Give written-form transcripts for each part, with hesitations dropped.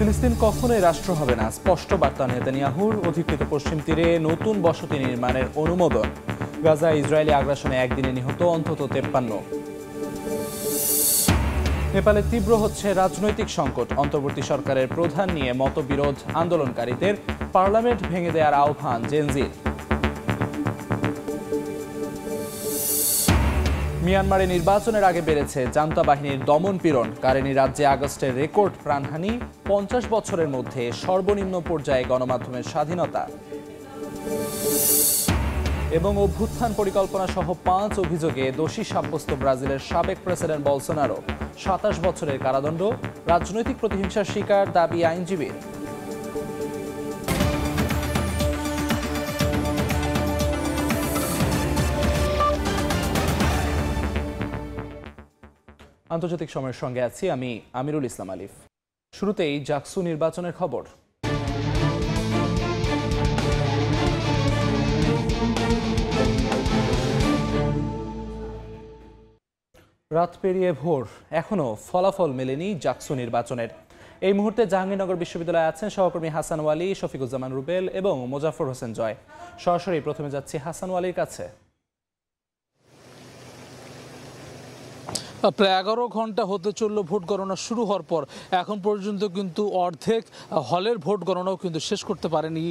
ফিলিস্তিন কখনোই রাষ্ট্র হবে না, স্পষ্ট বার্তা নেতানিয়াহুর। অধিকৃত পশ্চিম তীরে নতুন বসতি নির্মাণের অনুমোদন। গাজা ইসরায়েলি আগ্রাসনে একদিনে নিহত অন্তত 53। নেপালে তীব্র হচ্ছে রাজনৈতিক সংকট। অন্তর্বর্তী সরকারের প্রধান নিয়ে মতবিরোধ আন্দোলনকারীদের। পার্লামেন্ট ভেঙে দেওয়ার আহ্বান জেনজির। মিয়ানমারে নির্বাচনের আগে বেড়েছে জান্তা বাহিনীর দমন পীড়ন। কারেনি রাজ্যে আগস্টের রেকর্ড প্রাণহানি। 50 বছরের মধ্যে সর্বনিম্ন পর্যায়ে গণমাধ্যমের স্বাধীনতা। এবং অভ্যুত্থান পরিকল্পনা সহ 5 অভিযোগে দোষী সাব্যস্ত ব্রাজিলের সাবেক প্রেসিডেন্ট বলসোনারো। 27 বছরের কারাদণ্ড। রাজনৈতিক প্রতিহিংসার শিকার দাবি আইনজীবীর। আন্তর্জাতিক সময়ের সঙ্গে আছি আমি আমিরুল ইসলাম আলিফ। শুরুতেই জাকসু নির্বাচনের খবর। রাত পেরিয়ে ভোর, এখনো ফলাফল মেলেনি জাকসু নির্বাচনের। এই মুহূর্তে জাহাঙ্গীরনগর বিশ্ববিদ্যালয়ে আছেন সহকর্মী হাসান ওয়ালি, শফিকুজ্জামান রুবেল এবং মোজাফর হোসেন জয়। সরাসরি প্রথমে যাচ্ছি হাসান ওয়ালির কাছে। প্রায় 11 ঘন্টা হতে চলল ভোট গণনা শুরু হওয়ার পর। এখন পর্যন্ত কিন্তু অর্ধেক হলের ভোট গণনাও কিন্তু শেষ করতে পারেনি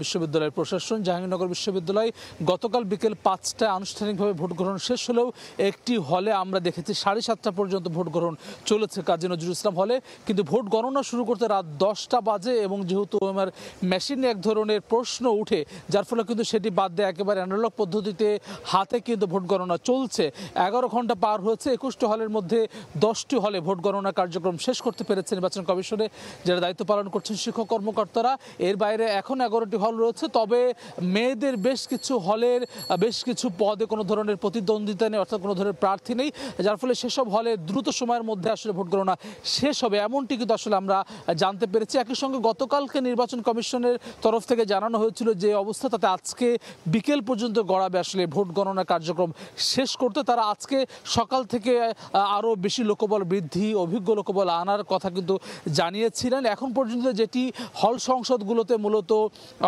বিশ্ববিদ্যালয়ের প্রশাসন। জাহাঙ্গীরনগর বিশ্ববিদ্যালয় গতকাল বিকেল 5টায় আনুষ্ঠানিকভাবে ভোট গ্রহণ শেষ হলেও একটি হলে আমরা দেখেছি 7:30 পর্যন্ত ভোট গ্রহণ চলেছে কাজী নজরুল ইসলাম হলে। কিন্তু ভোট গণনা শুরু করতে রাত 10টা বাজে এবং যেহেতু আমার মেশিনে এক ধরনের প্রশ্ন উঠে, যার ফলে কিন্তু সেটি বাদ দিয়ে একেবারে অ্যানালগ পদ্ধতিতে হাতে কিন্তু ভোট গণনা চলছে। 11 ঘন্টা পার হয়েছে। 21 হলের মধ্যে 10টি হলে ভোট গণনা কার্যক্রম শেষ করতে পেরেছে নির্বাচন কমিশনে যারা দায়িত্ব পালন করছেন শিক্ষক কর্মকর্তারা। এর বাইরে এখন 11টি হল রয়েছে। তবে মেয়েদের বেশ কিছু হলের বেশ কিছু পদে কোনো ধরনের প্রতিদ্বন্দ্বিতা নেই, অর্থাৎ কোনো ধরনের প্রার্থী নেই, যার ফলে সেসব হলে দ্রুত সময়ের মধ্যে আসলে ভোট গণনা শেষ হবে, এমনটি কিন্তু আসলে আমরা জানতে পেরেছি। একই সঙ্গে গতকালকে নির্বাচন কমিশনের তরফ থেকে জানানো হয়েছিল যে অবস্থা, তাতে আজকে বিকেল পর্যন্ত গড়াবে আসলে ভোট গণনা কার্যক্রম শেষ করতে। তারা আজকে সকাল থেকে আরও বেশি লোকবল বৃদ্ধি, অভিজ্ঞ লোকবল আনার কথা কিন্তু জানিয়েছিলেন। এখন পর্যন্ত যেটি হল সংসদগুলোতে মূলত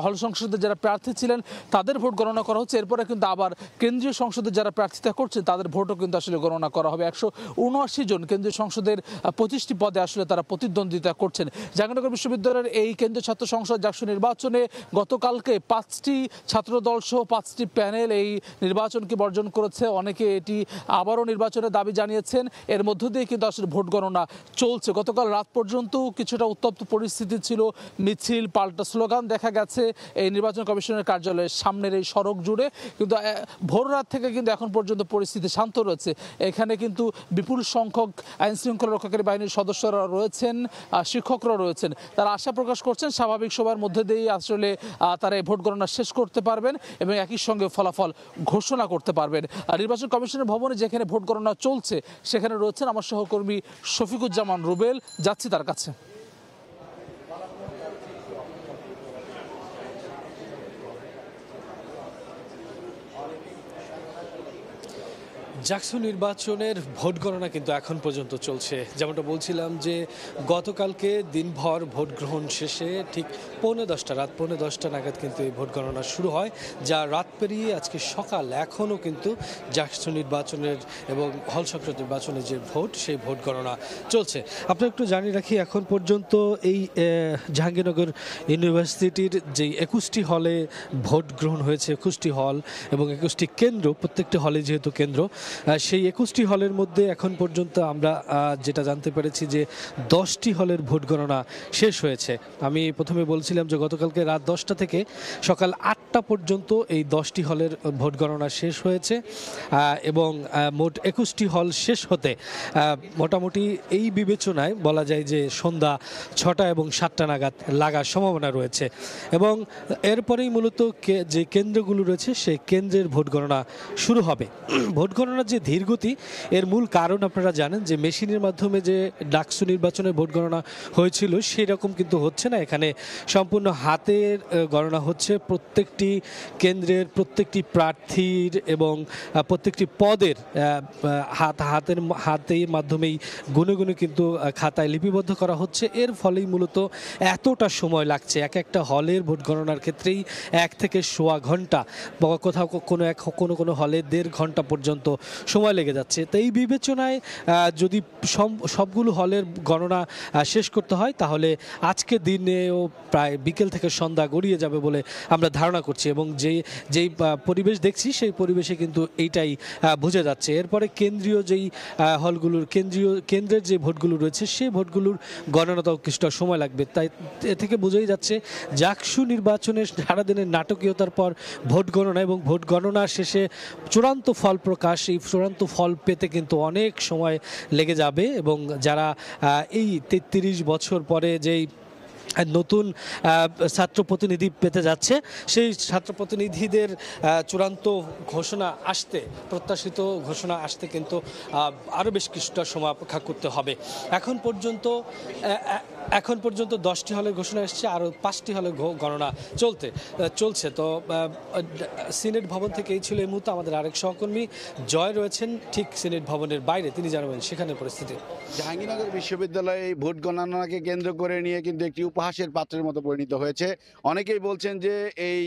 হল সংসদে যারা প্রার্থী ছিলেন তাদের ভোট গণনা করা হচ্ছে। এরপরে কিন্তু আবার কেন্দ্রীয় সংসদে যারা প্রার্থিতা করছেন তাদের ভোটও কিন্তু আসলে গণনা করা হবে। 179 জন কেন্দ্রীয় সংসদের 25টি পদে আসলে তারা প্রতিদ্বন্দ্বিতা করছেন। জাহাঙ্গীরনগর বিশ্ববিদ্যালয়ের এই কেন্দ্রীয় ছাত্র সংসদ জাকসু নির্বাচনে গতকালকে 5টি ছাত্রদল সহ 5টি প্যানেল এই নির্বাচনকে বর্জন করেছে। অনেকে এটি আবারও নির্বাচনের দাবি জানিয়েছেন। এর মধ্য দিয়ে কিন্তু আসলে ভোট গণনা চলছে। গতকাল রাত পর্যন্ত কিছুটা উত্তপ্ত পরিস্থিতি ছিল, মিছিল পাল্টা স্লোগান দেখা গেছে এই নির্বাচন কমিশনের কার্যালয়ের সামনের এই সড়ক জুড়ে। কিন্তু ভোর রাত থেকে কিন্তু এখন পর্যন্ত পরিস্থিতি শান্ত রয়েছে। এখানে কিন্তু বিপুল সংখ্যক আইন শৃঙ্খলা রক্ষাকারী বাহিনীর সদস্যরা রয়েছেন, শিক্ষকরা রয়েছেন। তারা আশা প্রকাশ করছেন স্বাভাবিক সময়ের মধ্যে দিয়েই আসলে তারা এই ভোট গণনা শেষ করতে পারবেন এবং একই সঙ্গে ফলাফল ঘোষণা করতে পারবেন। নির্বাচন কমিশনের ভবনে যেখানে ভোট গণনা চলছে সেখানে রয়েছেন আমার সহকর্মী শফিকুজ্জামান রুবেল, যাচ্ছি তার কাছে। জাকসু নির্বাচনের ভোট গণনা কিন্তু এখন পর্যন্ত চলছে। যেমনটা বলছিলাম যে গতকালকে দিনভর ভোট গ্রহণ শেষে ঠিক রাত 10:15 নাগাদ কিন্তু এই ভোট গণনা শুরু হয়, যা রাত পেরিয়ে আজকে সকাল এখনও কিন্তু জাকসু নির্বাচনের এবং হল সংসদ নির্বাচনের যে ভোট সেই ভোট গণনা চলছে। আপনারা একটু জানিয়ে রাখি, এখন পর্যন্ত এই জাহাঙ্গীরনগর ইউনিভার্সিটির যে 21টি হলে ভোট গ্রহণ হয়েছে, 21টি হল এবং 21টি কেন্দ্র, প্রত্যেকটি হলে যেহেতু কেন্দ্র, সেই 21টি হলের মধ্যে এখন পর্যন্ত আমরা যেটা জানতে পেরেছি যে 10টি হলের ভোট গণনা শেষ হয়েছে। আমি প্রথমে বলছিলাম যে গতকালকে রাত 10টা থেকে সকাল 8টা পর্যন্ত এই 10টি হলের ভোট গণনা শেষ হয়েছে এবং মোট 21টি হল শেষ হতে মোটামুটি এই বিবেচনায় বলা যায় যে সন্ধ্যা 6টা এবং 7টা নাগাদ লাগার সম্ভাবনা রয়েছে। এবং এরপরেই মূলত যে কেন্দ্রগুলো রয়েছে সেই কেন্দ্রের ভোট গণনা শুরু হবে। ভোট গণনার যে ধীরগতি, এর মূল কারণ আপনারা জানেন যে মেশিনের মাধ্যমে যে ডাকসু নির্বাচনের ভোট গণনা হয়েছিল সেই রকম কিন্তু হচ্ছে না। এখানে সম্পূর্ণ হাতের গণনা হচ্ছে। প্রত্যেকটি প্রত্যেকটি কেন্দ্রের প্রত্যেকটি প্রার্থীর এবং প্রত্যেকটি পদের হাতের মাধ্যমেই গুনে গুনে কিন্তু খাতায় লিপিবদ্ধ করা হচ্ছে। এর ফলেই মূলত এতটা সময় লাগছে। একটা হলের ভোট গণনার ক্ষেত্রেই 1 থেকে সোয়া ঘন্টা, বা কোথাও কোনো হলে 1.5 ঘন্টা পর্যন্ত সময় লেগে যাচ্ছে। তো এই বিবেচনায় যদি সবগুলো হলের গণনা শেষ করতে হয় তাহলে আজকে দিনেও প্রায় বিকেল থেকে সন্ধ্যা গড়িয়ে যাবে বলে আমরা ধারণা করছি, এবং যেই পরিবেশ দেখছি সেই পরিবেশে কিন্তু এইটাই বোঝা যাচ্ছে। এরপরে কেন্দ্রীয় যেই কেন্দ্রের যে ভোটগুলো রয়েছে সেই ভোটগুলোর গণনাতেও কিছুটা সময় লাগবে। তাই এ থেকে বোঝাই যাচ্ছে জাকসু নির্বাচনের সারাদিনের নাটকীয়তার পর ভোট গণনা এবং ভোট গণনা শেষে চূড়ান্ত ফল প্রকাশ, এই চূড়ান্ত ফল পেতে কিন্তু অনেক সময় লেগে যাবে। এবং যারা এই 33 বছর পরে যেই নতুন ছাত্র প্রতিনিধি পেতে যাচ্ছে সেই ছাত্র প্রতিনিধিদের চূড়ান্ত প্রত্যাশিত ঘোষণা আসতে কিন্তু আরও বেশ কিছুটা সময় অপেক্ষা করতে হবে। এখন পর্যন্ত 10টি হলের ঘোষণা এসেছে, আরও 5টি হলের গণনা চলছে। তো সিনেট ভবন থেকে এই ছিল এই মুহূর্তে আমাদের আরেক সহকর্মী জয় রয়েছেন ঠিক সিনেট ভবনের বাইরে, তিনি জানাবেন সেখানে পরিস্থিতি। জাহাঙ্গীরনগর বিশ্ববিদ্যালয়ে ভোট গণনাকে কেন্দ্র করে নিয়ে কিন্তু একটি উপহাসের পাত্রের মতো পরিণত হয়েছে। অনেকেই বলছেন যে এই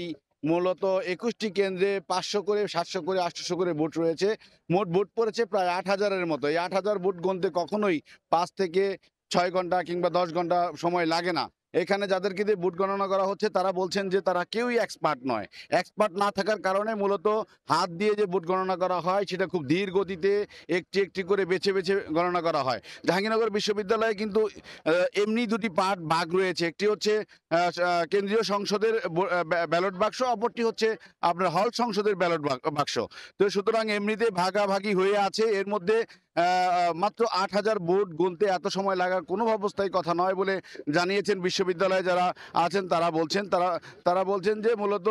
মূলত 21টি কেন্দ্রে 500 করে 700 করে 800 করে ভোট রয়েছে, মোট ভোট পড়েছে প্রায় 8000-এর মতো। এই 8000 ভোট গুনতে কখনোই 5 থেকে 6 ঘন্টা কিংবা 10 ঘন্টা সময় লাগে না। এখানে যাদেরকে দিয়ে ভোট গণনা করা হচ্ছে তারা বলছেন যে তারা কেউই এক্সপার্ট নয়। এক্সপার্ট না থাকার কারণে মূলত হাত দিয়ে যে ভোট গণনা করা হয় সেটা খুব ধীর গতিতে একটি একটি করে বেছে বেছে গণনা করা হয়। জাহাঙ্গীরনগর বিশ্ববিদ্যালয়ে কিন্তু এমনি দুটি ভাগ রয়েছে, একটি হচ্ছে কেন্দ্রীয় সংসদের ব্যালট বাক্স, অপরটি হচ্ছে আপনার হল সংসদের ব্যালট বাক্স। তো সুতরাং এমনিতে ভাগাভাগি হয়ে আছে। এর মধ্যে মাত্র 8000 ভোট গুনতে এত সময় লাগার কোনো অবস্থায় কথা নয় বলে জানিয়েছেন বিশ্ববিদ্যালয়ে যারা আছেন তারা বলছেন যে মূলত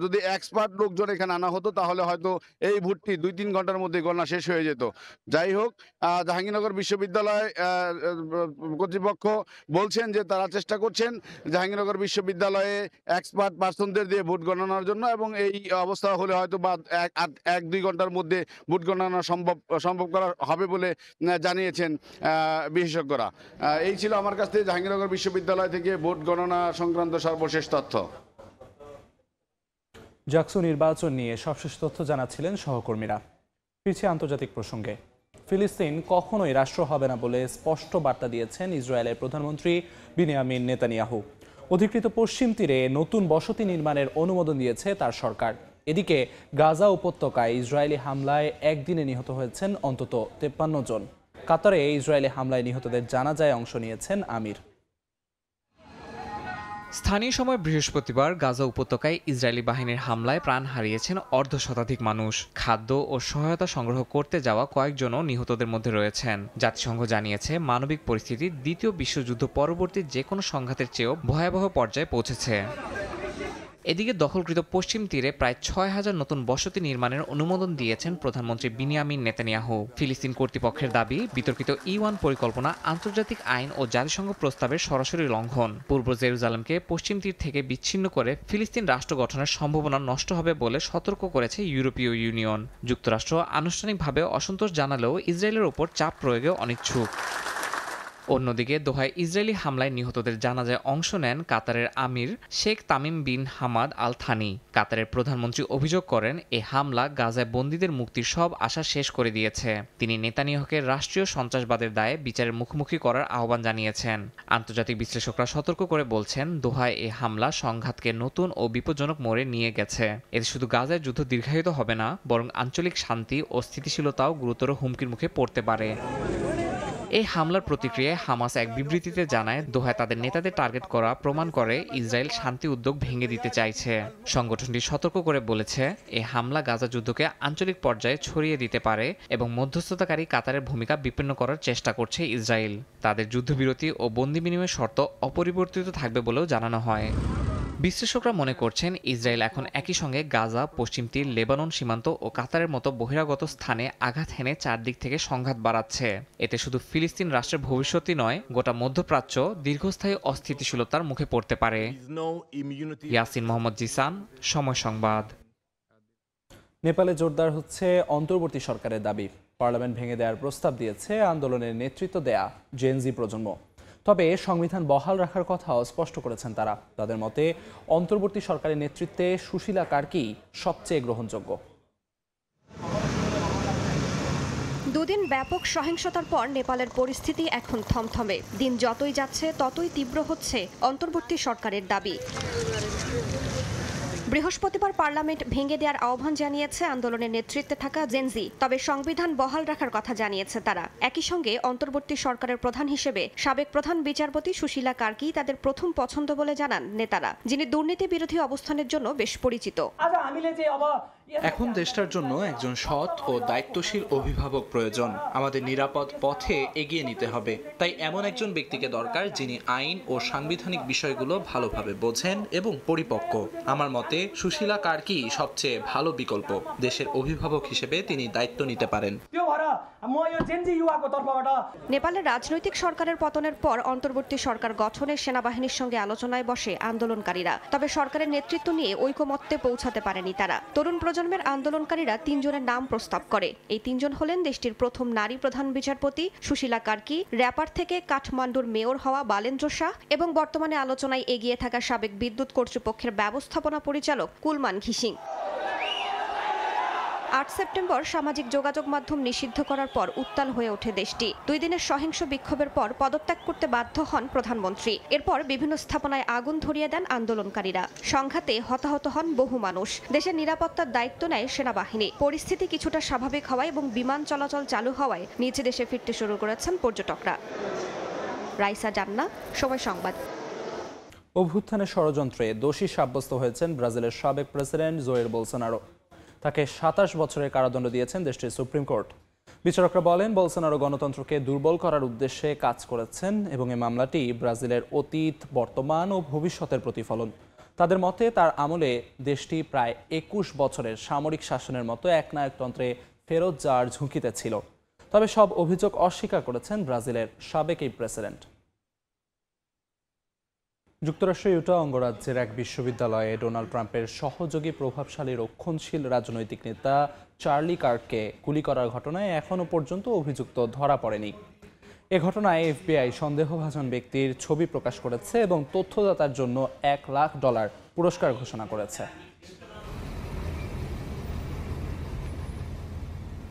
যদি এক্সপার্ট লোকজন এখানে আনা হতো তাহলে হয়তো এই ভোটটি 2-3 ঘন্টার মধ্যে গণনা শেষ হয়ে যেত। যাই হোক, জাহাঙ্গীরনগর বিশ্ববিদ্যালয় কর্তৃপক্ষ বলছেন যে তারা চেষ্টা করছেন জাহাঙ্গীরনগর বিশ্ববিদ্যালয়ে এক্সপার্ট পার্সনদের দিয়ে ভোট গণনার জন্য, এবং এই অবস্থা হলে হয়তো বা 1-2 ঘন্টার মধ্যে ভোট গণনা সম্ভব করা হবে বলে জানিয়েছেন বিশেষজ্ঞরা। এই ছিল আমার কাছ থেকে জাহাঙ্গীরনগর বিশ্ববিদ্যালয় থেকে ভোট গণনা সংক্রান্ত সর্বশেষ তথ্য। জাকসু নির্বাচন নিয়ে সবশেষ তথ্য জানাচ্ছিলেন সহকর্মীরা। ফিরছি আন্তর্জাতিক প্রসঙ্গে। ফিলিস্তিন কখনোই রাষ্ট্র হবে না বলে স্পষ্ট বার্তা দিয়েছেন ইসরায়েলের প্রধানমন্ত্রী বিনিয়ামিন নেতানিয়াহু। অধিকৃত পশ্চিম তীরে নতুন বসতি নির্মাণের অনুমোদন দিয়েছে তার সরকার। এদিকে গাজা উপত্যকায় ইসরায়েলি হামলায় একদিনে নিহত হয়েছেন অন্তত 53 জন। কাতারে ইসরায়েলি হামলায় নিহতদের জানাজায় অংশ নিয়েছেন আমির। স্থানীয় সময় বৃহস্পতিবার গাজা উপত্যকায় ইসরায়েলি বাহিনীর হামলায় প্রাণ হারিয়েছেন অর্ধশতাধিক মানুষ। খাদ্য ও সহায়তা সংগ্রহ করতে যাওয়া কয়েকজনও নিহতদের মধ্যে রয়েছেন। জাতিসংঘ জানিয়েছে মানবিক পরিস্থিতি দ্বিতীয় বিশ্বযুদ্ধ পরবর্তী যে কোনো সংঘাতের চেয়েও ভয়াবহ পর্যায়ে পৌঁছেছে। এদিকে দখলকৃত পশ্চিম তীরে প্রায় 6000 নতুন বসতি নির্মাণের অনুমোদন দিয়েছেন প্রধানমন্ত্রী বিনিয়ামিন নেতানিয়াহু। ফিলিস্তিন কর্তৃপক্ষের দাবি বিতর্কিত E1 পরিকল্পনা আন্তর্জাতিক আইন ও জাতিসংঘ প্রস্তাবের সরাসরি লঙ্ঘন। পূর্ব জেরুজালেমকে পশ্চিম তীর থেকে বিচ্ছিন্ন করে ফিলিস্তিন রাষ্ট্র গঠনের সম্ভাবনা নষ্ট হবে বলে সতর্ক করেছে ইউরোপীয় ইউনিয়ন। যুক্তরাষ্ট্র আনুষ্ঠানিকভাবে অসন্তোষ জানালেও ইসরায়েলের ওপর চাপ প্রয়োগে অনিচ্ছুক। অন্যদিকে দোহায় ইসরায়েলি হামলায় নিহতদের জানাজায় অংশ নেন কাতারের আমির Sheikh Tamim bin Hamad Al Thani. কাতারের প্রধানমন্ত্রী অভিযোগ করেন এই হামলা গাজায় বন্দীদের মুক্তির সব আশা শেষ করে দিয়েছে। তিনি নেতানিয়াহুকে রাষ্ট্রীয় সন্ত্রাসবাদের দায়ে বিচারের মুখোমুখি করার আহ্বান জানিয়েছেন। আন্তর্জাতিক বিশ্লেষকরা সতর্ক করে বলছেন দোহায় এই হামলা সংঘাতকে নতুন ও বিপজ্জনক মোড়ে নিয়ে গেছে। এতে শুধু গাজায় যুদ্ধ দীর্ঘায়িত হবে না, বরং আঞ্চলিক শান্তি ও স্থিতিশীলতাও গুরুতর হুমকির মুখে পড়তে পারে। এই হামলার প্রতিক্রিয়ায় হামাস এক বিবৃতিতে জানায় দোহায় তাদের নেতাদের টার্গেট করা প্রমাণ করে ইসরায়েল শান্তি উদ্যোগ ভেঙে দিতে চাইছে। সংগঠনটি সতর্ক করে বলেছে এই হামলা গাজা যুদ্ধকে আঞ্চলিক পর্যায়ে ছড়িয়ে দিতে পারে এবং মধ্যস্থতাকারী কাতারের ভূমিকা বিপন্ন করার চেষ্টা করছে ইসরায়েল। তাদের যুদ্ধবিরতি ও বন্দি বিনিময়ের শর্ত অপরিবর্তিত থাকবে বলেও জানানো হয়। বিশ্লেষকরা মনে করছেন ইসরায়েল এখন একই সঙ্গে গাজা, পশ্চিম তীর, লেবানন সীমান্ত ও কাতারের মতো বহিরাগত স্থানে আঘাত হেনে চারদিক থেকে সংঘাত বাড়াচ্ছে। এতে শুধু ফিলিস্তিন রাষ্ট্রের ভবিষ্যৎই নয়, গোটা মধ্যপ্রাচ্য দীর্ঘস্থায়ী অস্থিতিশীলতার মুখে পড়তে পারে। ইয়াসিন মোহাম্মদ জিসান, সময় সংবাদ। নেপালে জোরদার হচ্ছে অন্তর্বর্তী সরকারের দাবি। পার্লামেন্ট ভেঙে দেওয়ার প্রস্তাব দিয়েছে আন্দোলনের নেতৃত্ব দেয়া জেনজি প্রজন্ম। তবে সংবিধান বহাল রাখার কথাও স্পষ্ট করেছেন তারা। তাদের মতে অন্তর্বর্তী সরকারের নেতৃত্বে সুশীলা কার্কি সবচেয়ে গ্রহণযোগ্য। দুদিন ব্যাপক সহিংসতার পর নেপালের পরিস্থিতি এখন থমথমে। দিন যতই যাচ্ছে ততই তীব্র হচ্ছে অন্তর্বর্তী সরকারের দাবি। বৃহস্পতিবার পার্লামেন্ট ভেঙে দেওয়ার আহ্বান জানিয়েছে আন্দোলনের নেতৃত্বে থাকা জেনজি। তবে সংবিধান বহাল রাখার কথা জানিয়েছে তারা। একই সঙ্গে অন্তর্বর্তী সরকারের প্রধান হিসেবে সাবেক প্রধান বিচারপতি সুশীলা কার্কি তাদের প্রথম পছন্দ বলে জানান নেতারা, যিনি দুর্নীতি বিরোধী অবস্থানের জন্য বেশ পরিচিত। এখন দেশটার জন্য একজন সৎ ও দায়িত্বশীল অভিভাবক প্রয়োজন। আমাদের নিরাপদ পথে এগিয়ে নিতে হবে। তাই এমন একজন ব্যক্তিকে দরকার যিনি আইন ও সাংবিধানিক বিষয়গুলো ভালোভাবে বোঝেন এবং পরিপক্ক। আমার মতে সুশীলা কার্কি সবচেয়ে ভালো বিকল্প। দেশের অভিভাবক হিসেবে তিনি দায়িত্ব নিতে পারেন। নেপালের রাজনৈতিক সরকারের পতনের পর অন্তর্বর্তী সরকার গঠনে সেনাবাহিনীর সঙ্গে আলোচনায় বসে আন্দোলনকারীরা। তবে সরকারের নেতৃত্ব নিয়ে ঐকমত্যে পৌঁছাতে পারেনি তারা। তরুণ প্রজন্মের আন্দোলনকারীরা 3 জনের নাম প্রস্তাব করে। এই 3 জন হলেন দেশটির প্রথম নারী প্রধান বিচারপতি সুশীলা কার্কি, র্যাপার থেকে কাঠমান্ডুর মেয়র হওয়া বালেন্দ্র শাহ এবং বর্তমানে আলোচনায় এগিয়ে থাকা সাবেক বিদ্যুৎ কর্তৃপক্ষের ব্যবস্থাপনা পরিচালক কুলমান ঘিসিং। 8 সেপ্টেম্বর সামাজিক যোগাযোগ মাধ্যম নিষিদ্ধ করার পর উত্তাল হয়ে ওঠে দেশটি। 2 দিনের সহিংস বিক্ষোভের পর পদত্যাগ করতে বাধ্য হন প্রধানমন্ত্রী। এরপর বিভিন্ন স্থাপনায় আগুন ধরিয়ে দেন আন্দোলনকারীরা। সংঘাতে হতাহত হন বহু মানুষ। দেশের নিরাপত্তার দায়িত্ব নেয় সেনাবাহিনী। পরিস্থিতি কিছুটা স্বাভাবিক হওয়ায় এবং বিমান চলাচল চালু হওয়ায় নিজ দেশে ফিরতে শুরু করেছেন পর্যটকরা। রাইসা জান্না, সময় সংবাদ। অভ্যুত্থানের ষড়যন্ত্রে দোষী সাব্যস্ত হয়েছেন ব্রাজিলের সাবেক প্রেসিডেন্ট জোয়ের বোলসোনারো। তাকে 27 বছরের কারাদণ্ড দিয়েছেন দেশটির সুপ্রিম কোর্ট। বিচারকরা বলেন বোলসোনারো গণতন্ত্রকে দুর্বল করার উদ্দেশ্যে কাজ করেছেন এবং এই মামলাটি ব্রাজিলের অতীত, বর্তমান ও ভবিষ্যতের প্রতিফলন। তাদের মতে তার আমলে দেশটি প্রায় 21 বছরের সামরিক শাসনের মতো একনায়কতন্ত্রে ফেরত যাওয়ার ঝুঁকিতে ছিল। তবে সব অভিযোগ অস্বীকার করেছেন ব্রাজিলের সাবেক এই প্রেসিডেন্ট। যুক্তরাষ্ট্রের ইউটা অঙ্গরাজ্যের এক বিশ্ববিদ্যালয়ে ডোনাল্ড ট্রাম্পের সহযোগী প্রভাবশালী রক্ষণশীল রাজনৈতিক নেতা চার্লি কার্ককে গুলি করার ঘটনায় এখনও পর্যন্ত অভিযুক্ত ধরা পড়েনি। এ ঘটনায় এফবিআই সন্দেহভাজন ব্যক্তির ছবি প্রকাশ করেছে এবং তথ্যদাতার জন্য $1 লাখ পুরস্কার ঘোষণা করেছে।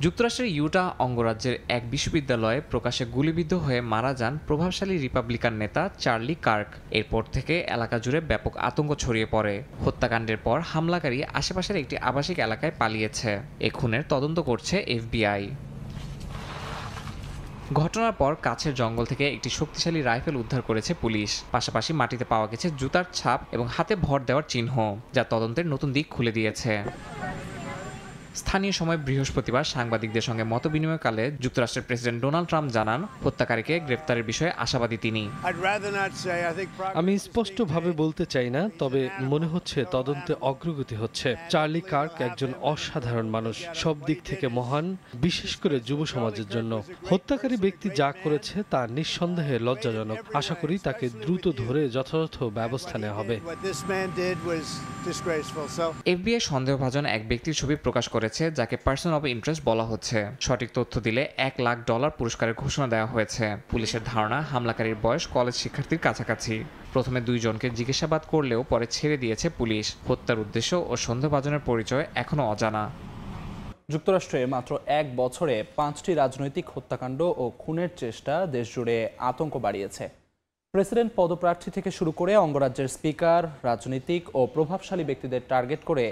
যুক্তরাষ্ট্রের ইউটা অঙ্গরাজ্যের এক বিশ্ববিদ্যালয়ে প্রকাশ্যে গুলিবিদ্ধ হয়ে মারা যান প্রভাবশালী রিপাবলিকান নেতা চার্লি কার্ক। এরপর থেকে এলাকা জুড়ে ব্যাপক আতঙ্ক ছড়িয়ে পড়ে। হত্যাকাণ্ডের পর হামলাকারী আশেপাশের একটি আবাসিক এলাকায় পালিয়েছে। এ খুনের তদন্ত করছে এফবিআই। ঘটনার পর কাছের জঙ্গল থেকে একটি শক্তিশালী রাইফেল উদ্ধার করেছে পুলিশ। পাশাপাশি মাটিতে পাওয়া গেছে জুতার ছাপ এবং হাতে ভর দেওয়ার চিহ্ন, যা তদন্তের নতুন দিক খুলে দিয়েছে। স্থানীয় সময় বৃহস্পতিবার সাংবাদিকদের সঙ্গে মতবিনিময়কালে যুক্তরাষ্ট্রের প্রেসিডেন্ট ডোনাল্ড ট্রাম্প জানান হত্যাকারীকে গ্রেফতারের বিষয়ে আশাবাদী তিনি। আমি স্পষ্টভাবে বলতে চাই না, তবে মনে হচ্ছে তদন্তে অগ্রগতি হচ্ছে। চার্লি কার্ক একজন অসাধারণ মানুষ, সব দিক থেকে মহান, বিশেষ করে যুব সমাজের জন্য। হত্যাকারী ব্যক্তি যা করেছে তা নিঃসন্দেহে লজ্জাজনক। আশা করি তাকে দ্রুত ধরে যথাযথ ব্যবস্থা নেওয়া হবে। এফবিআই সন্দেহভাজন এক ব্যক্তির ছবি প্রকাশ করেছে, যাকে পার্সন অব ইন্টারেস্ট বলা হচ্ছে। সঠিক তথ্য দিলে $1 লাখ পুরস্কারের ঘোষণা দেওয়া হয়েছে। পুলিশের ধারণা হামলাকারীর বয়স কলেজ শিক্ষার্থীর কাছাকাছি। প্রথমে 2 জনকে জিজ্ঞাসাবাদ করলেও পরে ছেড়ে দিয়েছে পুলিশ। হত্যার উদ্দেশ্য ও সন্দেহভাজনের পরিচয় এখনও অজানা। যুক্তরাষ্ট্রে মাত্র 1 বছরে 5টি রাজনৈতিক হত্যাকাণ্ড ও খুনের চেষ্টা দেশজুড়ে আতঙ্ক বাড়িয়েছে। প্রেসিডেন্ট পদপ্রার্থী থেকে শুরু করে অঙ্গরাজ্যের স্পিকার, রাজনীতিক ও প্রভাবশালী ব্যক্তিদের টার্গেট করে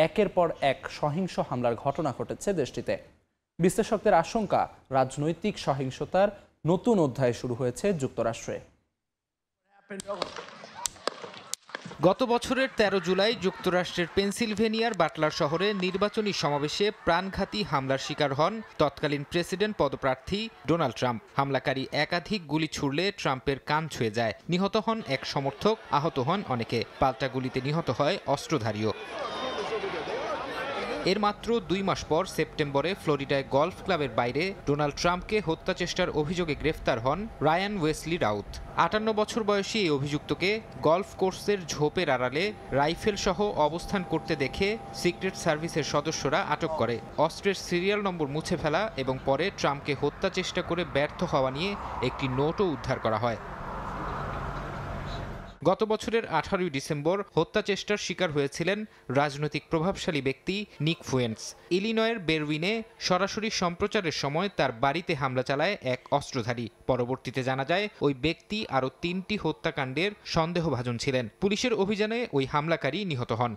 একের পর এক সহিংস হামলার ঘটনা ঘটেছে দেশটিতে। বিশ্লেষকদের আশঙ্কা, রাজনৈতিক সহিংসতার নতুন অধ্যায় শুরু হয়েছে যুক্তরাষ্ট্রে। গত বছরের ১৩ জুলাই যুক্তরাষ্ট্রের পেনসিলভেনিয়ার বাটলার শহরে নির্বাচনী সমাবেশে প্রাণঘাতী হামলার শিকার হন তৎকালীন প্রেসিডেন্ট পদপ্রার্থী ডোনাল্ড ট্রাম্প। হামলাকারী একাধিক গুলি ছুড়লে ট্রাম্পের কান ছুঁয়ে যায়। নিহত হন এক সমর্থক, আহত হন অনেকে। পাল্টা গুলিতে নিহত হয় অস্ত্রধারীও। এর মাত্র ২ মাস পর সেপ্টেম্বরে ফ্লোরিডায় গলফ ক্লাবের বাইরে ডোনাল্ড ট্রাম্পকে হত্যা চেষ্টার অভিযোগে গ্রেফতার হন রায়ান ওয়েসলি রাউথ। ৫৮ বছর বয়সী এই অভিযুক্তকে গলফ কোর্সের ঝোপের আড়ালে রাইফেল সহ অবস্থান করতে দেখে সিক্রেট সার্ভিসের সদস্যরা আটক করে। অস্ত্রের সিরিয়াল নম্বর মুছে ফেলা এবং পরে ট্রাম্পকে হত্যা চেষ্টা করে ব্যর্থ হওয়া নিয়ে একটি নোটও উদ্ধার করা হয়। গত বছরের ১৮ ডিসেম্বর হত্যা চেষ্টার শিকার হয়েছিলেন রাজনৈতিক প্রভাবশালী ব্যক্তি নিক ফুয়েন্টস। ইলিনয়ের বেরউইনে সরাসরি সম্প্রচারের সময় তার বাড়িতে হামলা চালায় এক অস্ত্রধারী। পরবর্তীতে জানা যায় ওই ব্যক্তি আরও ৩টি হত্যাকাণ্ডের সন্দেহভাজন ছিলেন। পুলিশের অভিযানে ওই হামলাকারী নিহত হন।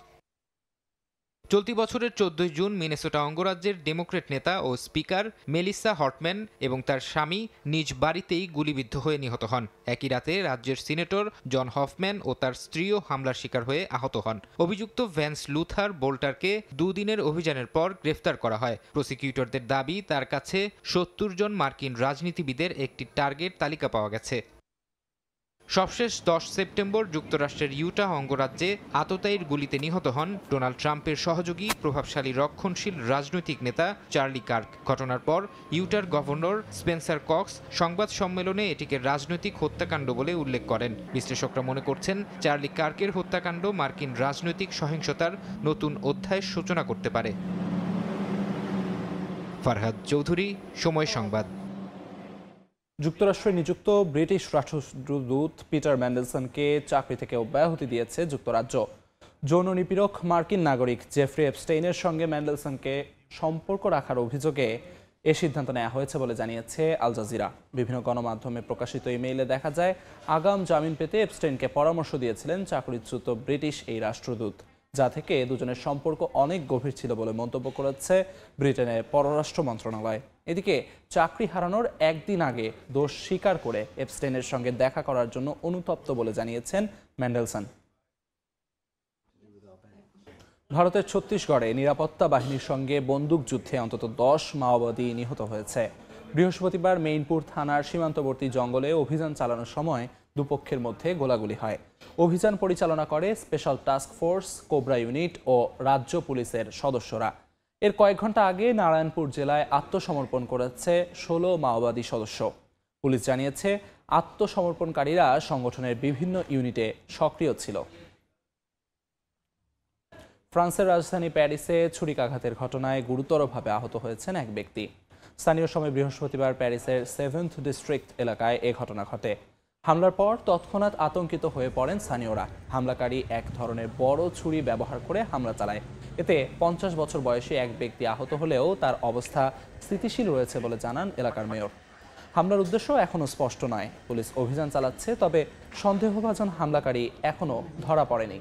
চলতি বছরের ১৪ জুন মিনেসোটা অঙ্গরাজ্যের ডেমোক্রেট নেতা ও স্পিকার মেলিসা হর্টম্যান এবং তার স্বামী নিজ বাড়িতেই গুলিবিদ্ধ হয়ে নিহত হন। একই রাতে রাজ্যের সিনেটর জন হফম্যান ও তার স্ত্রীও হামলার শিকার হয়ে আহত হন। অভিযুক্ত ভ্যান্স লুথার বোল্টারকে ২ দিনের অভিযানের পর গ্রেফতার করা হয়। প্রসিকিউটরদের দাবি, তার কাছে ৭০ জন মার্কিন রাজনীতিবিদের একটি টার্গেট তালিকা পাওয়া গেছে। সবশেষ ১০ সেপ্টেম্বর যুক্তরাষ্ট্রের ইউটা অঙ্গরাজ্যে আততায়ীর গুলিতে নিহত হন ডোনাল্ড ট্রাম্পের সহযোগী প্রভাবশালী রক্ষণশীল রাজনৈতিক নেতা চার্লি কার্ক। ঘটনার পর ইউটার গভর্নর স্পেন্সার কক্স সংবাদ সম্মেলনে এটিকে রাজনৈতিক হত্যাকাণ্ড বলে উল্লেখ করেন। বিশ্লেষকরা মনে করছেন, চার্লি কার্কের হত্যাকাণ্ড মার্কিন রাজনৈতিক সহিংসতার নতুন অধ্যায়ের সূচনা করতে পারে। ফারহাদ চৌধুরী, সময় সংবাদ। যুক্তরাষ্ট্রে নিযুক্ত ব্রিটিশ রাষ্ট্রদূত পিটার ম্যান্ডেলসনকে চাকরি থেকে অব্যাহতি দিয়েছে যুক্তরাজ্য। যৌন নিপীড়ক মার্কিন নাগরিক জেফ্রি এপস্টেইনের সঙ্গে ম্যান্ডেলসনকে সম্পর্ক রাখার অভিযোগে এ সিদ্ধান্ত নেওয়া হয়েছে বলে জানিয়েছে আল জাজিরা। বিভিন্ন গণমাধ্যমে প্রকাশিত ইমেইলে দেখা যায়, আগাম জামিন পেতে এপস্টেইনকে পরামর্শ দিয়েছিলেন চাকরিচ্যুত ব্রিটিশ এই রাষ্ট্রদূত, যা থেকে দুজনের সম্পর্ক অনেক গভীর ছিল বলে মন্তব্য করেছে ব্রিটেনের পররাষ্ট্র মন্ত্রণালয়। এদিকে চাকরি হারানোর একদিন আগে দোষ স্বীকার করে এপস্টেইনের সঙ্গে দেখা করার জন্য অনুতপ্ত বলে জানিয়েছেন ম্যান্ডেলসন। ভারতের ছত্তিশগড়ে নিরাপত্তা বাহিনীর সঙ্গে বন্দুকযুদ্ধে অন্তত ১০ মাওবাদী নিহত হয়েছে। বৃহস্পতিবার মেইনপুর থানার সীমান্তবর্তী জঙ্গলে অভিযান চালানোর সময় দুপক্ষের মধ্যে গোলাগুলি হয়। অভিযান পরিচালনা করে special task force, Cobra unit ও রাজ্য পুলিশের সদস্যরা। এর কয়েক ঘন্টা আগে নারায়ণপুর জেলায় আত্মসমর্পণ করেছে ১৬ মাওবাদী সদস্য। পুলিশ জানিয়েছে, আত্মসমর্পণকারীরা সংগঠনের বিভিন্ন ইউনিটে সক্রিয় ছিল। ফ্রান্সের রাজধানী প্যারিসে ছুরিকাঘাতের ঘটনায় গুরুতরভাবে আহত হয়েছেন এক ব্যক্তি। স্থানীয় সময় বৃহস্পতিবার প্যারিসের 7th ডিস্ট্রিক্ট এলাকায় এ ঘটনা ঘটে। হামলার পর তৎক্ষণাৎ আতঙ্কিত হয়ে পড়েন স্থানীয়রা। হামলাকারী এক ধরনের বড় ছুরি ব্যবহার করে হামলা চালায়। এতে ৫০ বছর বয়সী এক ব্যক্তি আহত হলেও তার অবস্থা স্থিতিশীল রয়েছে বলে জানান এলাকার মেয়র। হামলার উদ্দেশ্য এখনও স্পষ্ট নয়। পুলিশ অভিযান চালাচ্ছে, তবে সন্দেহভাজন হামলাকারী এখনও ধরা পড়েনি।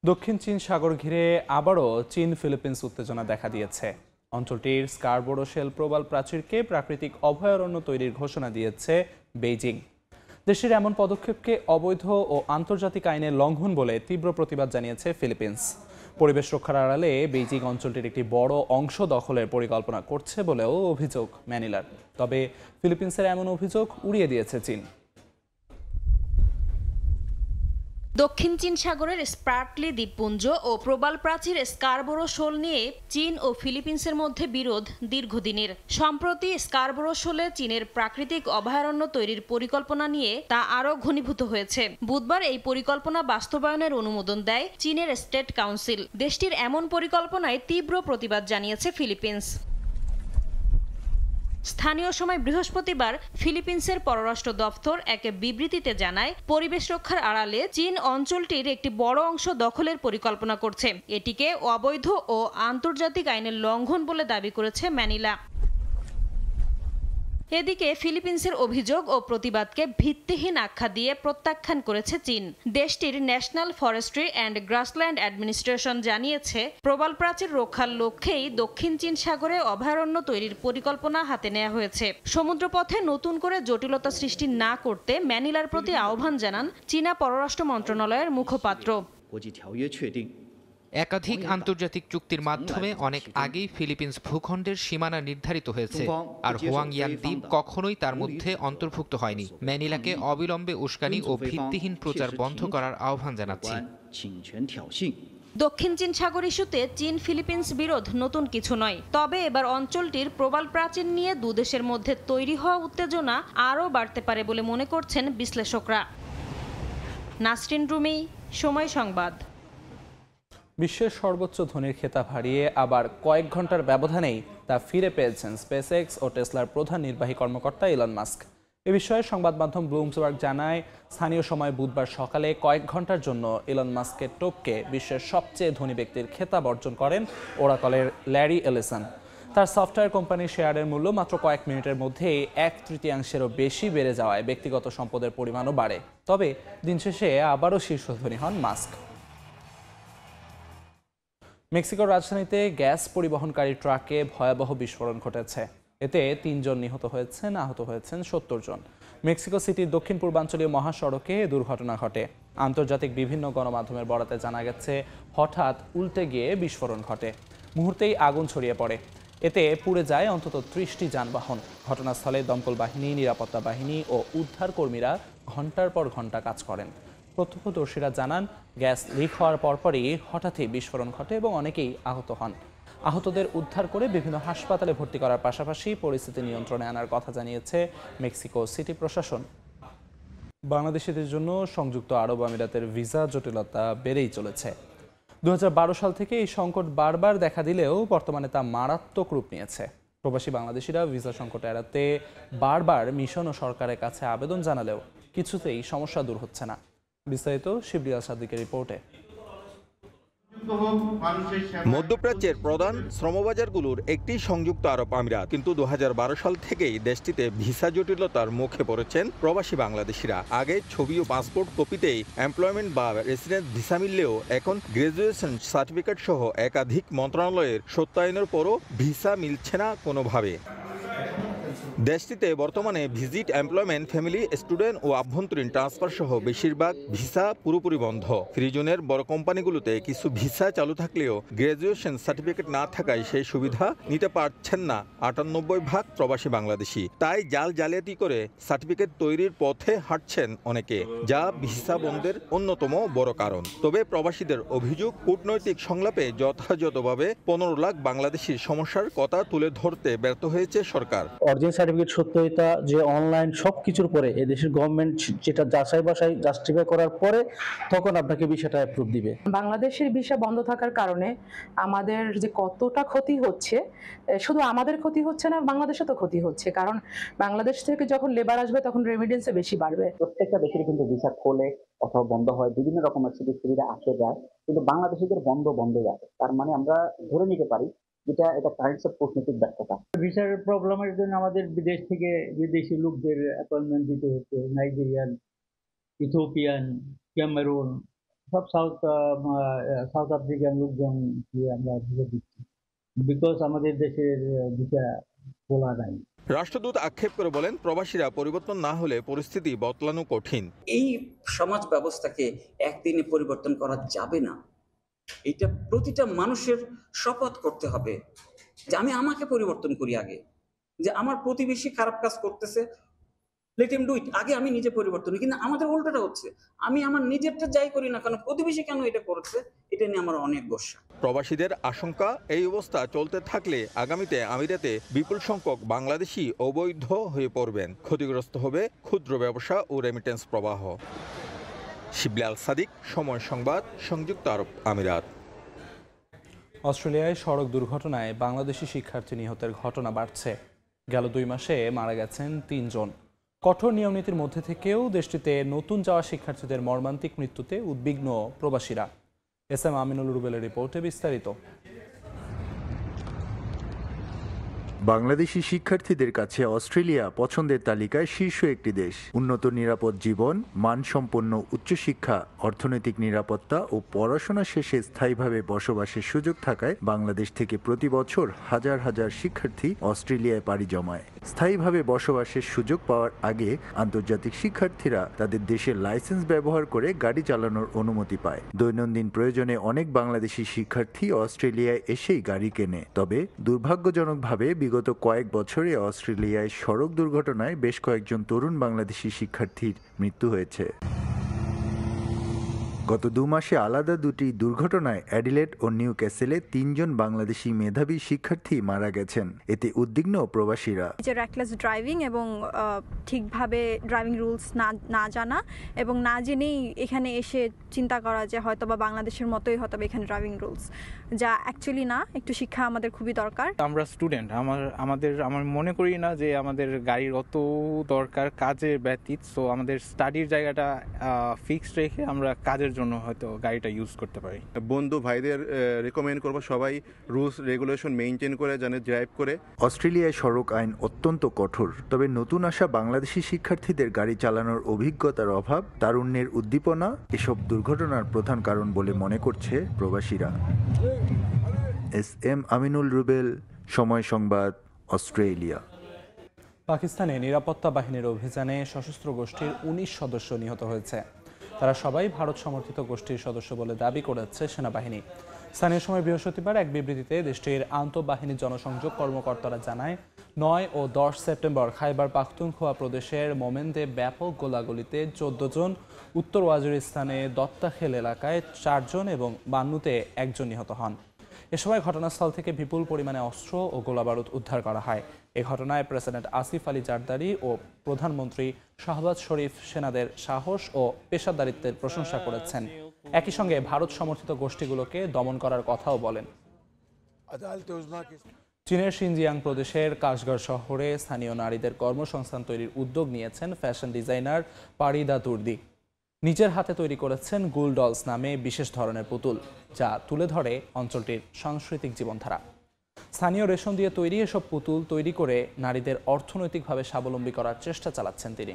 দক্ষিণ চীন সাগর ঘিরে আবারও চীন ফিলিপিন্স উত্তেজনা দেখা দিয়েছে। অঞ্চলটির স্কারবোরো শেল প্রবাল প্রাচীরকে প্রাকৃতিক অভয়ারণ্য তৈরির ঘোষণা দিয়েছে বেইজিং। দেশটির এমন পদক্ষেপকে অবৈধ ও আন্তর্জাতিক আইনের লঙ্ঘন বলে তীব্র প্রতিবাদ জানিয়েছে ফিলিপিন্স। পরিবেশ রক্ষার আড়ালে বেইজিং অঞ্চলটির একটি বড় অংশ দখলের পরিকল্পনা করছে বলেও অভিযোগ ম্যানিলার। তবে ফিলিপিন্সের এমন অভিযোগ উড়িয়ে দিয়েছে চীন। দক্ষিণ চীন সাগরের স্প্রাটলি দ্বীপপুঞ্জ ও প্রবাল প্রাচীর স্কারবোরো শোল নিয়ে চীন ও ফিলিপিন্সের মধ্যে বিরোধ দীর্ঘদিনের। সম্প্রতি স্কারবোরো শোলে চীনের প্রাকৃতিক অভয়ারণ্য তৈরির পরিকল্পনা নিয়ে তা আরও ঘনীভূত হয়েছে। বুধবার এই পরিকল্পনা বাস্তবায়নের অনুমোদন দেয় চীনের স্টেট কাউন্সিল। দেশটির এমন পরিকল্পনায় তীব্র প্রতিবাদ জানিয়েছে ফিলিপিন্স। স্থানীয় সময় বৃহস্পতিবার ফিলিপিন্সের পররাষ্ট্র দপ্তর এক বিবৃতিতে জানায়, পরিবেশ রক্ষার আড়ালে চীন অঞ্চলটির একটি বড় অংশ দখলের পরিকল্পনা করছে। এটিকে অবৈধ ও আন্তর্জাতিক আইনের লঙ্ঘন বলে দাবি করেছে ম্যানিলা। এদিকে ফিলিপিন্সের অভিযোগ ও প্রতিবাদকে ভিত্তিহীন আখ্যা দিয়ে প্রত্যাখ্যান করেছে চীন। দেশটির national forestry and grassland administration জানিয়েছে, প্রবাল প্রাচীর রক্ষার লক্ষ্যেই দক্ষিণ চীন সাগরে অভয়ারণ্য তৈরির পরিকল্পনা হাতে নেওয়া হয়েছে। সমুদ্রপথে নতুন করে জটিলতা সৃষ্টি না করতে ম্যানিলার প্রতি আহ্বান জানান চীনা পররাষ্ট্র মন্ত্রণালয়ের মুখপাত্র। একাধিক আন্তর্জাতিক চুক্তির মাধ্যমে অনেক আগেই ফিলিপিন্স ভূখণ্ডের সীমানা নির্ধারিত হয়েছে, আর হোয়াংয়াং দ্বীপ কখনোই তার মধ্যে অন্তর্ভুক্ত হয়নি। ম্যানিলাকে অবিলম্বে উস্কানি ও ভিত্তিহীন প্রচার বন্ধ করার আহ্বান জানাচ্ছি। দক্ষিণ চীন সাগর ইস্যুতে চীন ফিলিপিন্স বিরোধ নতুন কিছু নয়, তবে এবার অঞ্চলটির প্রবাল প্রাচীর নিয়ে দুদেশের মধ্যে তৈরি হওয়া উত্তেজনা আরও বাড়তে পারে বলে মনে করছেন বিশ্লেষকরা। নাসরিন রুমি, সময় সংবাদ। বিশ্বের সর্বোচ্চ ধনীর খেতাব হারিয়ে আবার কয়েক ঘন্টার ব্যবধানেই তা ফিরে পেয়েছেন স্পেসএক্স ও টেসলার প্রধান নির্বাহী কর্মকর্তা ইলন মাস্ক। এ বিষয়ে সংবাদ মাধ্যম ব্লুমবার্গ জানায়, স্থানীয় সময় বুধবার সকালে কয়েক ঘন্টার জন্য ইলন মাস্কের টপকে বিশ্বের সবচেয়ে ধনী ব্যক্তির খেতাব অর্জন করেন ওরাকলের ল্যারি এলিসন। তার সফটওয়্যার কোম্পানির শেয়ারের মূল্য মাত্র কয়েক মিনিটের মধ্যেই 1/3 বেশি বেড়ে যাওয়ায় ব্যক্তিগত সম্পদের পরিমাণও বাড়ে। তবে দিন শেষে আবারও শীর্ষ ধনী হন মাস্ক। মেক্সিকোর রাজধানীতে গ্যাস পরিবহনকারী ট্রাকে ভয়াবহ বিস্ফোরণ ঘটেছে। এতে 3 জন নিহত হয়েছেন, আহত হয়েছেন 70 জন। মেক্সিকো সিটির দক্ষিণ পূর্বাঞ্চলীয় মহাসড়কে দুর্ঘটনা ঘটে। আন্তর্জাতিক বিভিন্ন গণমাধ্যমের বরাতে জানা গেছে, হঠাৎ উল্টে গিয়ে বিস্ফোরণ ঘটে, মুহূর্তেই আগুন ছড়িয়ে পড়ে। এতে পুড়ে যায় অন্তত 30টি যানবাহন। ঘটনাস্থলে দমকল বাহিনী, নিরাপত্তা বাহিনী ও উদ্ধার কর্মীরা ঘন্টার পর ঘন্টা কাজ করেন। প্রত্যক্ষদর্শীরা জানান, গ্যাস লিক হওয়ার পরপরই হঠাৎই বিস্ফোরণ ঘটে এবং অনেকেই আহত হন। আহতদের উদ্ধার করে বিভিন্ন হাসপাতালে ভর্তি করার পাশাপাশি পরিস্থিতি নিয়ন্ত্রণে আনার কথা জানিয়েছে মেক্সিকো সিটি প্রশাসন। বাংলাদেশিদের জন্য সংযুক্ত আরব আমিরাতের ভিসা জটিলতা বেড়েই চলেছে। 2012 সাল থেকে এই সংকট বারবার দেখা দিলেও বর্তমানে তা মারাত্মক রূপ নিয়েছে। প্রবাসী বাংলাদেশিরা ভিসা সংকট এড়াতে বারবার মিশন ও সরকারের কাছে আবেদন জানালেও কিছুতেই সমস্যা দূর হচ্ছে না। বিস্তারিত শিবলি আল সাদিকের রিপোর্টে। মধ্যপ্রাচ্যের প্রধান শ্রমবাজারগুলোর একটি সংযুক্ত আরব আমিরাত, কিন্তু 2012 সাল থেকেই দেশটিতে ভিসা জটিলতার মুখে পড়েছেন প্রবাসী বাংলাদেশিরা। আগে ছবি ও পাসপোর্ট কপিতেই এমপ্লয়মেন্ট বা রেসিডেন্স ভিসা মিললেও এখন গ্রাজুয়েশন সার্টিফিকেট সহ একাধিক মন্ত্রণালয়ের সত্যায়নের পরও ভিসা মিলছে না কোনোভাবে। দেশটিতে বর্তমানে ভিজিট, এমপ্লয়মেন্ট, ফ্যামিলি, স্টুডেন্ট ও আভ্যন্তরীণ ট্রান্সফার সহ বেশিরভাগ ভিসা পুরোপুরি বন্ধ। ফ্রিজনের বড় কোম্পানিগুলোতে কিছু ভিসা চালু থাকলেও গ্রাজুয়েশন সার্টিফিকেট না থাকায় সেই সুবিধা নিতে পারছেন না 98% প্রবাসী বাংলাদেশি। তাই জালিয়াতি করে সার্টিফিকেট তৈরির পথে হাঁটছেন অনেকে, যা ভিসা বন্ধের অন্যতম বড় কারণ। তবে প্রবাসীদের অভিযোগ, কূটনৈতিক সংলাপে যথাযথভাবে 15 লাখ বাংলাদেশির সমস্যার কথা তুলে ধরতে ব্যর্থ হয়েছে সরকার। সার্টিফিকেট সত্যতা যে অনলাইন সবকিছুর পরে এদেশের গভর্নমেন্ট যেটা যাচাই বাছাই জাস্টিফাই করার পরে তখন আপনাকে ভিসাটা অ্যাপ্রুভ দিবে। বাংলাদেশের ভিসা বন্ধ থাকার কারণে আমাদের যে কতটা ক্ষতি হচ্ছে, শুধু আমাদের ক্ষতি হচ্ছে না, বাংলাদেশে তো ক্ষতি হচ্ছে। কারণ বাংলাদেশ থেকে যখন লেবার আসবে তখন রেমিটেন্সে বেশি বাড়বে। প্রত্যেকটা দেশের কিন্তু ভিসা খোলে অথবা বন্ধ হয়, বিভিন্ন রকমের সুযোগ সুবিধা আসে যায়, কিন্তু বাংলাদেশিদের বন্ধ যাবে। তার মানে আমরা ধরে নিতে পারি এটা কারেন্ট কূটনৈতিক ব্যর্থতা। ভিসার প্রবলেমের জন্য আমাদের বিদেশ থেকে বিদেশি লোকদের অ্যাপয়েন্টমেন্ট দিতে হচ্ছে। নাইজেরিয়ান, ইথিওপিয়ান, ক্যামেরুন, সব সাউথ আফ্রিকান লোকজন আমরা ভিসা দিচ্ছি, বিকজ আমাদের দেশের ভিসা খোলা নাই। রাষ্ট্রদূত আক্ষেপ করে বলেন, প্রবাসীরা পরিবর্তন না হলে পরিস্থিতি বদলানো কঠিন। এই সমাজ ব্যবস্থাকে একদিনে পরিবর্তন করা যাবে না। এটা প্রতিটা মানুষের শপথ করতে হবে যে আমি আমাকে পরিবর্তন করি আগে। যে আমার প্রতিবেশী খারাপ কাজ করতেছে, লেট হিম ডু ইট, আগে আমি নিজে পরিবর্তন। কিন্তু আমাদের উল্টোটা হচ্ছে, আমি আমার নিজেরটা যাই করি না কেন, প্রতিবেশী কেন এটা করছে, এটা নিয়ে আমার অনেক গোসা। প্রবাসীদের আশঙ্কা, এই অবস্থা চলতে থাকলে আগামীতে আমিরাতে বিপুল সংখ্যক বাংলাদেশি অবৈধ হয়ে পড়বেন। ক্ষতিগ্রস্ত হবে ক্ষুদ্র ব্যবসা ও রেমিটেন্স প্রবাহ। শিবলি আল সাদিক, সময় সংবাদ, সংযুক্ত আরব আমিরাত। অস্ট্রেলিয়ায় সড়ক দুর্ঘটনায় বাংলাদেশি শিক্ষার্থী নিহতের ঘটনা বাড়ছে। গেল 2 মাসে মারা গেছেন 3 জন। কঠোর নিয়মনীতির মধ্যে থেকেও দেশটিতে নতুন যাওয়া শিক্ষার্থীদের মর্মান্তিক মৃত্যুতে উদ্বিগ্ন প্রবাসীরা। এস এম আমিনুল রুবেলের রিপোর্টে বিস্তারিত। বাংলাদেশি শিক্ষার্থীদের কাছে অস্ট্রেলিয়া পছন্দের তালিকায় শীর্ষ একটি দেশ। উন্নত নিরাপদ জীবন, মানসম্পন্ন উচ্চশিক্ষা, অর্থনৈতিক নিরাপত্তা ও পড়াশোনা শেষে স্থায়ীভাবে বসবাসের সুযোগ থাকায় বাংলাদেশ থেকে প্রতি বছর হাজার হাজার শিক্ষার্থী অস্ট্রেলিয়ায় পাড়ি জমায়। স্থায়ীভাবে বসবাসের সুযোগ পাওয়ার আগে আন্তর্জাতিক শিক্ষার্থীরা তাদের দেশের লাইসেন্স ব্যবহার করে গাড়ি চালানোর অনুমতি পায়। দৈনন্দিন প্রয়োজনে অনেক বাংলাদেশি শিক্ষার্থী অস্ট্রেলিয়ায় এসেই গাড়ি কেনে। তবে দুর্ভাগ্যজনকভাবে বিগত কয়েক বছরে অস্ট্রেলিয়ায় সড়ক দুর্ঘটনায় বেশ কয়েকজন তরুণ বাংলাদেশি শিক্ষার্থীর মৃত্যু হয়েছে। গত 2 মাসে আলাদা দুটি দুর্ঘটনায় অ্যাডিলেড ও নিউ ক্যাসেলে 3 জন বাংলাদেশি মেধাবী শিক্ষার্থী মারা গেছেন। এতে উদ্বিগ্ন প্রবাসীরা। যে রেকলেস ড্রাইভিং এবং ঠিকভাবে ড্রাইভিং রুলস না জানা এবং না জেনেই এখানে এসে চিন্তা করা যে হয়তো বা বাংলাদেশের মতোই হয়তো এখানে ড্রাইভিং রুলস, যা অ্যাকচুয়ালি না। একটু শিক্ষা আমাদের খুবই দরকার। আমরা স্টুডেন্ট, আমার মনে করি না যে আমাদের গাড়ির অত দরকার কাজের ব্যতীত। সো আমাদের স্টাডির জায়গাটা ফিক্সড রেখে আমরা কাজের জন্য হয়তো গাড়িটা ইউজ করতে পারি। বন্ধু ভাইদের রেকমেন্ড করবো সবাই রুলস রেগুলেশন মেইনটেইন করে যেন ড্রাইভ করে। অস্ট্রেলিয়ায় সড়ক আইন অত্যন্ত কঠোর, তবে নতুন আসা বাংলাদেশি শিক্ষার্থীদের গাড়ি চালানোর অভিজ্ঞতার অভাব, তারুণ্যের উদ্দীপনা এসব দুর্ঘটনার প্রধান কারণ বলে মনে করছে প্রবাসীরা। SM আমিনুল রুবেল, সময় সংবাদ, অস্ট্রেলিয়া। পাকিস্তানে নিরাপত্তা বাহিনীর অভিযানে সশস্ত্র গোষ্ঠীর 19 সদস্য নিহত হয়েছে। তারা সবাই ভারত সমর্থিত গোষ্ঠীর সদস্য বলে দাবি করেছে সেনাবাহিনী। স্থানীয় সময় বৃহস্পতিবার এক বিবৃতিতে দেশটির আন্তঃবাহিনী জনসংযোগ কর্মকর্তারা জানায়, 9 ও 10 সেপ্টেম্বর খাইবার পাখতুনখোয়া প্রদেশের মোমেন্দে ব্যাপক গোলাগুলিতে 14 জন, উত্তর ওয়াজিরিস্তানে দত্তাখেল এলাকায় 4 জন এবং বান্নুতে 1 জন নিহত হন। এ সময় ঘটনাস্থল থেকে বিপুল পরিমাণে অস্ত্র ও গোলাবারুদ উদ্ধার করা হয়। এ ঘটনায় প্রেসিডেন্ট আসিফ আলী জারদারি ও প্রধানমন্ত্রী শাহবাজ শরীফ সেনাদের সাহস ও পেশাদারিত্বের প্রশংসা করেছেন। একই সঙ্গে ভারত সমর্থিত গোষ্ঠীগুলোকে দমন করার কথাও বলেন। চীনের শিনজিয়াং প্রদেশের কাশগড় শহরে স্থানীয় নারীদের কর্মসংস্থান তৈরির উদ্যোগ নিয়েছেন ফ্যাশন ডিজাইনার পারিদা তুর্দি। নিজের হাতে তৈরি করেছেন গুল ডলস নামে বিশেষ ধরনের পুতুল, যা তুলে ধরে অঞ্চলটির সাংস্কৃতিক জীবনধারা। স্থানীয় রেশম দিয়ে তৈরি এসব পুতুল তৈরি করে নারীদের অর্থনৈতিকভাবে স্বাবলম্বী করার চেষ্টা চালাচ্ছেন তিনি।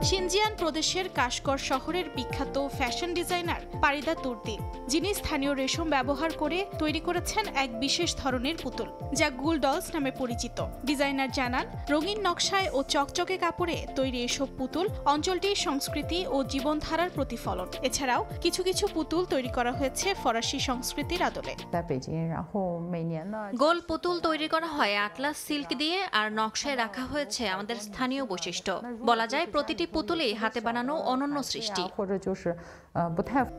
শিনজিয়াং প্রদেশের কাশগড় শহরের বিখ্যাত ফ্যাশন ডিজাইনার পারিদা তুর্দি, যিনি স্থানীয় রেশম ব্যবহার করে তৈরি করেছেন এক বিশেষ ধরনের পুতুল, যা গুল ডলস নামে পরিচিত। ডিজাইনার জানান, রঙিন নকশায় ও চকচকে কাপড়ে তৈরি এসব পুতুল অঞ্চলটির সংস্কৃতি ও জীবনধারার প্রতিফলন। এছাড়াও কিছু কিছু পুতুল তৈরি করা হয়েছে ফরাসি সংস্কৃতির আদলে। গোল পুতুল তৈরি করা হয় আটলাস সিল্ক দিয়ে, আর নকশায় রাখা হয়েছে আমাদের স্থানীয় বৈশিষ্ট্য। বলা যায় প্রতিটি পুতুলেই হাতে বানানো অনন্য সৃষ্টি।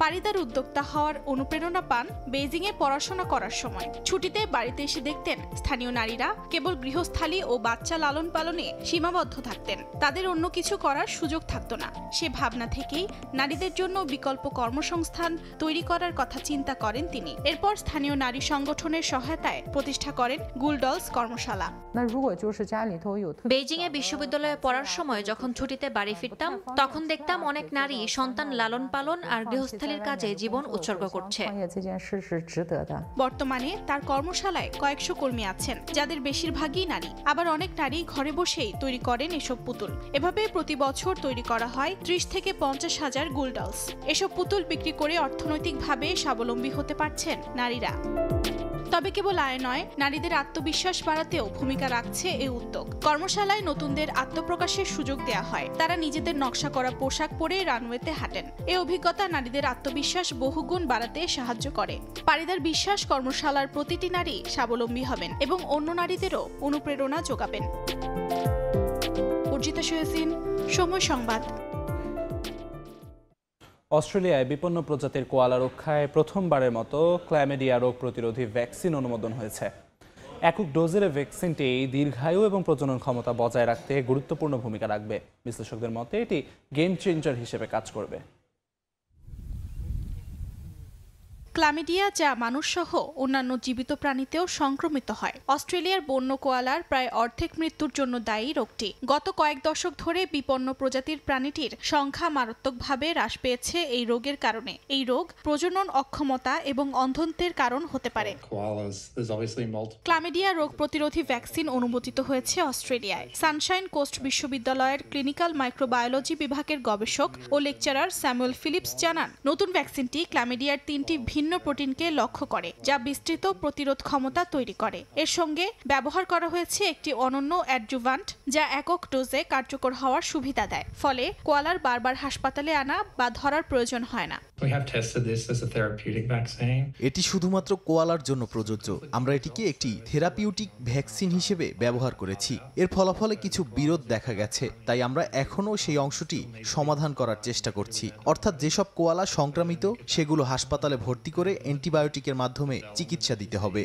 পারিদার উদ্যোক্তা হওয়ার অনুপ্রেরণা পান বেইজিং এ পড়াশোনা করার সময়। ছুটিতে বাড়িতে এসে দেখতেন স্থানীয় নারীরা কেবল গৃহস্থালী ও বাচ্চা লালন পালনে সীমাবদ্ধ থাকতেন, তাদের অন্য কিছু করার সুযোগ থাকতো না। সে ভাবনা থেকেই নারীদের জন্য বিকল্প কর্মসংস্থান তৈরি করার কথা চিন্তা করেন তিনি। এরপর স্থানীয় নারী সংগঠনের সহায়তায় প্রতিষ্ঠা করেন গুল ডলস কর্মশালা। বেইজিং এ বিশ্ববিদ্যালয়ে পড়ার সময় যখন ছুটিতে বাড়ি ফিরতাম, তখন দেখতাম অনেক নারী সন্তান লালন পালন আর গৃহস্থালীর কাজে জীবন উৎসর্গ করছে। বর্তমানে তার কর্মশালায় কয়েকশো কর্মী আছেন, যাদের বেশিরভাগই নারী। আবার অনেক নারী ঘরে বসেই তৈরি করেন এসব পুতুল। এভাবে প্রতি বছর তৈরি করা হয় 30 থেকে 50 হাজার গুল ডলস। এসব পুতুল বিক্রি করে অর্থনৈতিকভাবে স্বাবলম্বী হতে পারছেন নারীরা। তবে কেবল আয় নয়, নারীদের আত্মবিশ্বাস বাড়াতেও ভূমিকা রাখছে এই উদ্যোগ। কর্মশালায় নতুনদের আত্মপ্রকাশের সুযোগ দেওয়া হয়। তারা নিজেদের নকশা করা পোশাক পরে রানওয়েতে হাঁটেন। এই অভিজ্ঞতা নারীদের আত্মবিশ্বাস বহুগুণ বাড়াতে সাহায্য করে। পারিদার বিশ্বাস, কর্মশালার প্রতিটি নারী স্বাবলম্বী হবেন এবং অন্য নারীদেরও অনুপ্রেরণা যোগাবেন। অর্জিতা সোহেসিন, সময় সংবাদ। অস্ট্রেলিয়ায় বিপন্ন প্রজাতির কোয়ালা রক্ষায় প্রথমবারের মতো ক্ল্যামিডিয়া রোগ প্রতিরোধী ভ্যাকসিন অনুমোদন হয়েছে। একক ডোজের ভ্যাকসিনটি দীর্ঘায়ু এবং প্রজনন ক্ষমতা বজায় রাখতে গুরুত্বপূর্ণ ভূমিকা রাখবে। বিশ্লেষকদের মতে এটি গেম চেঞ্জার হিসেবে কাজ করবে। ক্লামিডিয়া যা মানুষসহ অন্যান্য জীবিত প্রাণীতেও সংক্রমিত হয়। অস্ট্রেলিয়ার বন্য কোয়ালার প্রায় অর্ধেক মৃত্যুর জন্য দায়ী রোগটি। গত কয়েক দশক ধরে বিপন্ন প্রজাতির প্রাণীটির সংখ্যা মারাত্মকভাবে হ্রাস পেয়েছে এই রোগের কারণে। এই রোগ প্রজনন অক্ষমতা এবং অন্ধত্বের কারণ হতে পারে। ক্লামিডিয়া রোগ প্রতিরোধী ভ্যাকসিন অনুমোদিত হয়েছে অস্ট্রেলিয়ায়। সানশাইন কোস্ট বিশ্ববিদ্যালয়ের ক্লিনিক্যাল মাইক্রোবায়োলজি বিভাগের গবেষক ও লেকচারার স্যামুয়েল ফিলিপস জানান, নতুন ভ্যাকসিনটি ক্লামিডিয়ার 3টি ভিন্ন প্রোটিনকে লক্ষ্য করে, যা বিস্তৃত প্রতিরোধ ক্ষমতা তৈরি করে। এর সঙ্গে ব্যবহার করা হয়েছে একটি অনন্য অ্যাডজুভান্ট, যা একক ডোজে কার্যকর হওয়ার সুবিধা দেয়। ফলে কোয়ালার বারবার হাসপাতালে আনা বা ধরার প্রয়োজন হয় না। এটি শুধুমাত্র কোয়ালার জন্য প্রযোজ্য। আমরা এটিকে একটি থেরাপিউটিক ভ্যাকসিন হিসেবে ব্যবহার করেছি। এর ফলাফলে কিছু বিরোধ দেখা গেছে, তাই আমরা এখনও সেই অংশটি সমাধান করার চেষ্টা করছি। অর্থাৎ যেসব কোয়ালা সংক্রামিত সেগুলো হাসপাতালে ভর্তি করে অ্যান্টিবায়োটিকের মাধ্যমে চিকিৎসা দিতে হবে।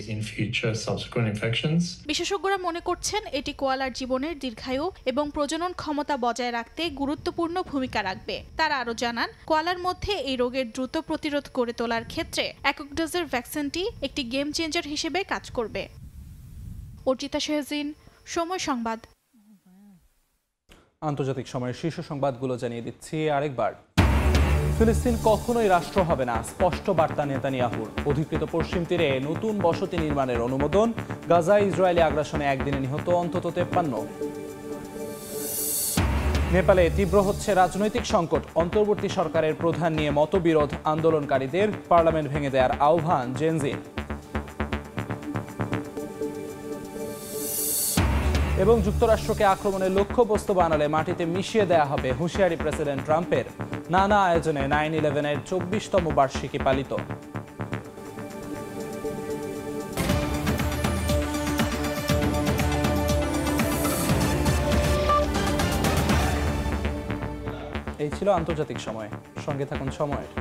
বিশেষজ্ঞরা মনে করছেন এটি কোয়ালার জীবনের দীর্ঘায়ু এবং প্রজনন ক্ষমতা বজায় রাখতে গুরুত্বপূর্ণ ভূমিকা রাখবে। তারা আরও জানান, কোয়ালার মধ্যে এই রোগের দ্রুত প্রতিরোধ করে তোলার ক্ষেত্রে একক ডোজের ভ্যাকসিনটি একটি গেম চেঞ্জার হিসেবে কাজ করবে। অর্জিতা শেহজিন, সময় সংবাদ। আন্তর্জাতিক সময়ের শীর্ষ সংবাদগুলো জানিয়ে দিচ্ছি আরেকবার। ফিলিস্তিন কখনোই রাষ্ট্র হবে না, স্পষ্ট বার্তা নেতানিয়াহুর। অধিকৃত পশ্চিম তীরে নতুন বসতি নির্মাণের অনুমোদন। গাজায় ইসরায়েলি আগ্রাসনে একদিনে নিহত অন্তত 53। নেপালে তীব্র হচ্ছে রাজনৈতিক সংকট। অন্তর্বর্তী সরকারের প্রধান নিয়ে মতবিরোধ আন্দোলনকারীদের। পার্লামেন্ট ভেঙে দেওয়ার আহ্বান জেনজির। এবং যুক্তরাষ্ট্রকে আক্রমণের লক্ষ্যবস্তু বানালে মাটিতে মিশিয়ে দেয়া হবে, হুঁশিয়ারি প্রেসিডেন্ট ট্রাম্পের। নানা আয়োজনে 9/11-এর 24তম বার্ষিকী পালিত। এই ছিল আন্তর্জাতিক সময়। সঙ্গে থাকুন সময়ের।